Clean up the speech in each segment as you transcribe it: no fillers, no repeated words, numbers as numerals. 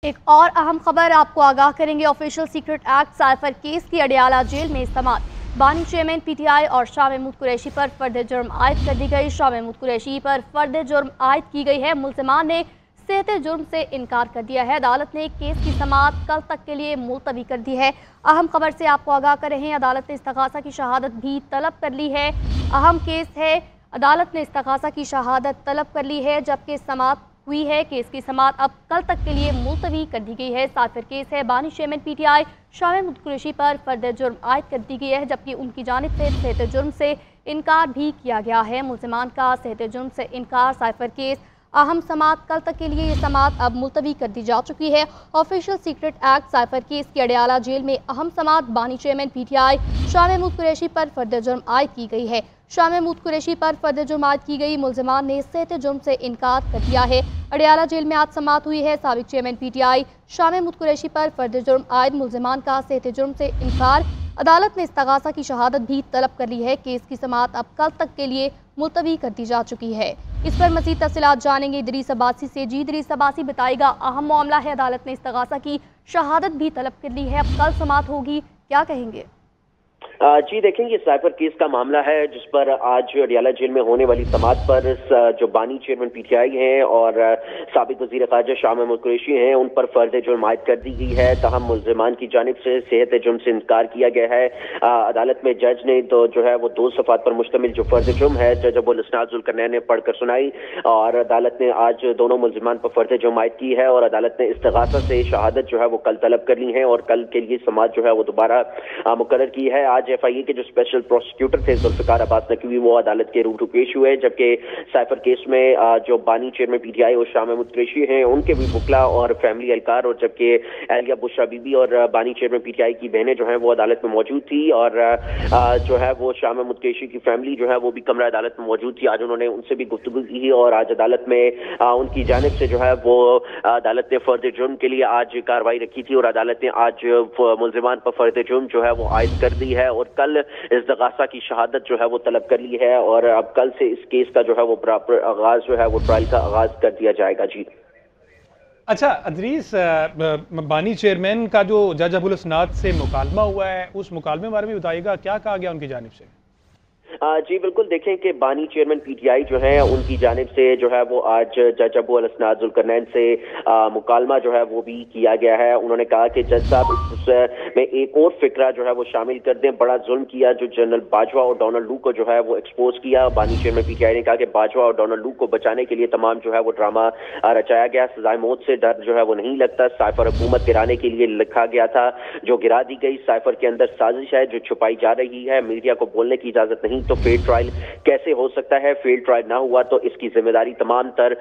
एक और अहम खबर आपको आगाह करेंगे। Official secret act cipher case की अडियाला जेल में समाअत। बानी चेयरमैन पीटीआई और शाह महमूद कुरैशी पर फर्द जुर्म आयद कर दी गई। शाह महमूद कुरैशी पर फर्द जुर्म आयद की गई है। मुल्जिमान ने सेहत जुर्म से इनकार कर दिया है। अदालत ने केस की समाअत कल तक के लिए मुलतवी कर दी है। अहम खबर से आपको आगाह कर रहे हैं। अदालत ने इस्तग़ासा की शहादत भी तलब कर ली है। अहम केस है, अदालत ने इस्तग़ासा की शहादत तलब कर ली है, जबकि समाअत हुई है। केस की समाअत अब कल तक के लिए मुलतवी कर दी गई है। साइफर केस है, बानी चेयरमैन पीटीआई शाह महमूद कुरैशी पर फर्द जुर्म आयद कर दी गई है, जबकि उनकी जानिब से सेहत जुर्म से इनकार भी किया गया है। मुल्जिमान का सेहत जुर्म से इनकार। साइफर केस अहम समाअत कल तक के लिए ये समाअत अब मुलतवी कर दी जा चुकी है। Official secret act cipher case की अडियाला जेल में अहम समाअत बानी चेयरमैन पीटीआई शाह महमूद कुरैशी पर फर्द जुर्म आयद की गई है। शाह महमूद कुरैशी पर फर्द जुर्म आयद की गई। मुल्जिमान ने सेहत जुर्म से इनकार कर दिया है। अडियाला जेल में आज समाअत हुई है। साबिक चेयरमैन पीटीआई शाह महमूद कुरैशी पर फर्द जुर्म आयद, मुल्जिमान का सेहत जुर्म से इनकार। अदालत ने इस्तग़ासा की शहादत भी तलब कर ली है। केस की समाअत अब कल तक के लिए मुलतवी कर दी जा चुकी है। इस पर मज़ीद तफ़सीलात जानेंगे इदरीस अब्बासी से। जी इदरीस अब्बासी, बताइएगा, अहम मामला है, अदालत ने इस्तग़ासा की शहादत भी तलब कर ली है, अब कल समाअत होगी, क्या कहेंगे? जी देखेंगे, ये साइफर केस का मामला है जिस पर आज अडियाला जेल में होने वाली समाअत पर जो बानी चेयरमैन पीटीआई हैं और साबिक वज़ीर ख़ारजा शाह महमूद कुरैशी हैं, उन पर फर्द जुर्म आयद कर दी गई है। तहम मुल्जिमान की जानिब से सेहत जुर्म से इनकार किया गया है। अदालत में जज ने तो जो है वो 2 सफ़ात पर मुश्तमिल जो फर्द जुर्म है जज अबुल इसनाद ज़ुल्करनैन ने पढ़कर सुनाई और अदालत ने आज दोनों मुल्जिमान पर फर्द जुर्म आयद की है और अदालत ने इस्तग़ासा से शहादत जो है वो कल तलब कर ली है और कल के लिए समाअत जो है वो दोबारा मुकर्रर की है। आज एफआईए के जो स्पेशल प्रोसिक्यूटर थे जुल्फ़िकार अब्बास नकवी, वो अदालत के रूबरू पेश हुए, जबकि साइफर केस में जो बानी चेयरमैन पीटीआई और शाह महमूद कुरैशी हैं उनके भी वकला और फैमिली एहलकार और जबकि एहलिया बुशरा बीबी और बानी चेयरमैन पीटीआई की बहनें जो हैं वो अदालत में मौजूद थी और जो है वो शाह महमूद कुरैशी की फैमिली जो है वो भी कमरा अदालत में मौजूद थी। आज उन्होंने उनसे भी गुफ्तगू की और आज अदालत में उनकी जानिब से जो है वो अदालत ने फर्द जुर्म के लिए आज कार्रवाई रखी थी और अदालत ने आज मुल्जिमान पर फर्द जुर्म जो है वो आयद कर दी है और कल इस्तग़ासा की शहादत जो है वो तलब कर ली है और अब कल से इस केस का जो है वो बराबर आगाज जो है वो ट्रायल का आगाज कर दिया जाएगा। जी अच्छा इदरीस, बानी चेयरमैन का जो जज अबुल इसनाद से मुकालमा हुआ है, उस मुकालमे के बारे में बताइएगा, क्या कहा गया उनकी जानिब से? जी बिल्कुल, देखें कि बानी चेयरमैन पीटीआई जो है उनकी जानिब से जो है वो आज जज अबुल इसनाद ज़ुल्करनैन से मुकालमा जो है वो भी किया गया है। उन्होंने कहा कि जज साहब इसमें एक और फिक्रा जो है वो शामिल कर दें, बड़ा जुल्म किया जो जनरल बाजवा और डोनाल्ड लू को जो है वो एक्सपोज किया। बानी चेयरमैन पीटीआई ने कहा कि बाजवा और डोनाल्ड लू को बचाने के लिए तमाम जो है वो ड्रामा रचाया गया, सजाए मौत से डर जो है वो नहीं लगता, साइफर हुकूमत गिराने के लिए लिखा गया था जो गिरा दी गई, साइफर के अंदर साजिश है जो छुपाई जा रही है, मीडिया को बोलने की इजाजत नहीं तो फेल ट्रायल कैसे हो सकता है, फेल ट्रायल ना हुआ तो इसकी जिम्मेदारी तमाम तर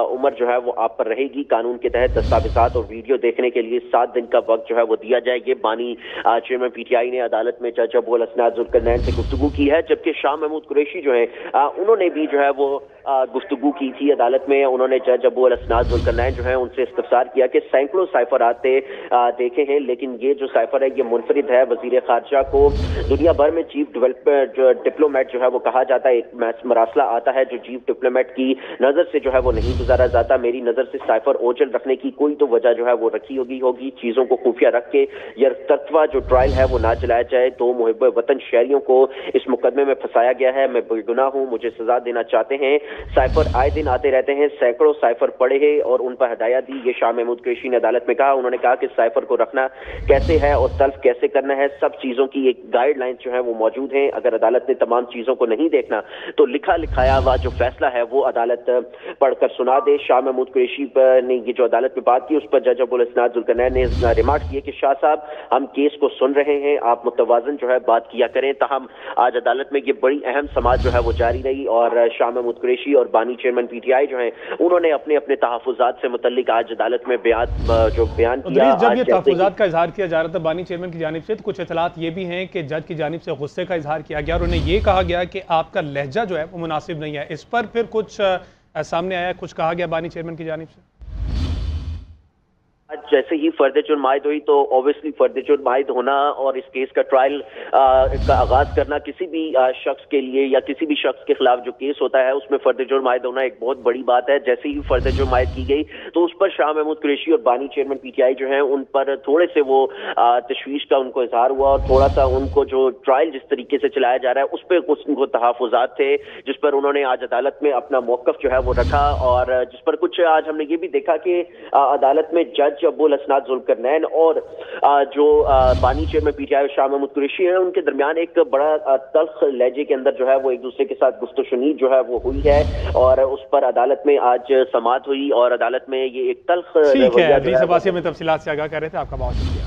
उम्र जो है वो आप पर रहेगी। कानून के तहत दस्तावेजात और वीडियो देखने के लिए 7 दिन का वक्त जो है वो दिया जाए। ये बानी चेयरमैन पीटीआई ने अदालत में जज अबुल इसनाद ज़ुल्करनैन से गुफ्तगू की है, जबकि शाह महमूद कुरैशी जो है उन्होंने भी जो है वो गुफ्तगू की थी अदालत में। उन्होंने जज अबुल इसनाद ज़ुल्करनैन जो है उनसे इस्तफसार किया कि सैकड़ों साइफर आते देखे हैं, लेकिन ये जो साइफर है ये मुनफरिद है। वज़ीर ख़ारजा को दुनिया भर में चीफ डिप्लोमेट जो है वो कहा जाता है, एक मरासला आता है जो चीफ डिप्लोमेट की नजर से जो है वो नहीं गुजारा जाता। मेरी नजर से साइफर ओझल रखने की कोई तो वजह जो है वो रखी होगी चीजों को खुफिया रख के यह तत्वा जो ट्रायल है वो ना चलाया जाए। तो मुहिब वतन शहरियों को इस मुकदमे में फंसाया गया है, मैं बेगुनाह हूँ, मुझे सजा देना चाहते हैं। साइफर आए दिन आते रहते हैं, सैकड़ों साइफर पड़े हैं और उन पर हदायत दी, ये शाह महमूद कुरैशी ने अदालत में कहा। उन्होंने कहा कि साइफर को रखना कैसे है और तल्फ कैसे करना है, सब चीजों की एक गाइडलाइन जो है वो मौजूद है। अगर अदालत ने तमाम चीजों को नहीं देखना तो लिखा लिखाया हुआ जो फैसला है वो अदालत पढ़कर सुना दे। शाह महमूद कुरैशी ने ये जो अदालत में बात की उस पर जज अबुल इसनाद ज़ुल्करनैन ने रिमार्क किए कि शाह साहब हम केस को सुन रहे हैं, आप मुतवाज़न जो है बात किया करें। ताहम आज अदालत में ये बड़ी अहम समाअत जो है वो जारी रही और शाह महमूद कुरैशी और बानी चेयरमैन पीटीआई जो है उन्होंने अपने अपने तहफ़्फ़ुज़ात से मुतल्लिक आज अदालत में बयान किया। जब ये तहफ़्फ़ुज़ात का इजहार किया जा रहा था बानी चेयरमैन की जानिब से, तो कुछ इतलात ये भी हैं कि जज की जानिब से गुस्से का इजहार किया गया और उन्हें ये कहा गया कि आपका लहजा जो है वो मुनासिब नहीं है। इस पर फिर कुछ सामने आया, कुछ कहा गया बानी चेयरमैन की जानिब से? जैसे ही फर्द जुर्म आयद हुई तो ऑब्वियसली फर्द जुर्म आयद होना और इस केस का ट्रायल का आगाज करना किसी भी शख्स के लिए या किसी भी शख्स के खिलाफ जो केस होता है उसमें फर्द जुर्म आयद होना एक बहुत बड़ी बात है। जैसे ही फर्द जुर्म आयद की गई तो उस पर शाह महमूद कुरैशी और बानी चेयरमैन पीटीआई जो है उन पर थोड़े से वो तशवीश का उनको इजहार हुआ और थोड़ा सा उनको जो ट्रायल जिस तरीके से चलाया जा रहा है उस पर कुछ उनको तहफुजात थे, जिस पर उन्होंने आज अदालत में अपना मौकफ जो है वो रखा और जिस पर कुछ आज हमने ये भी देखा कि अदालत में जज अबुल हसनात जुल्करनैन और जो बानी चेयरमैन पीटीआई शाह महमूद कुरैशी हैं उनके दरमियान एक बड़ा तल्ख लहजे के अंदर जो है वो एक दूसरे के साथ गुफ्तगू जो है वो हुई है और उस पर अदालत में आज समाअत हुई और अदालत में ये एक तल्ख ठीक है। में तफसीलात से आगाह कर रहे थे, आपका बहुत शुक्रिया।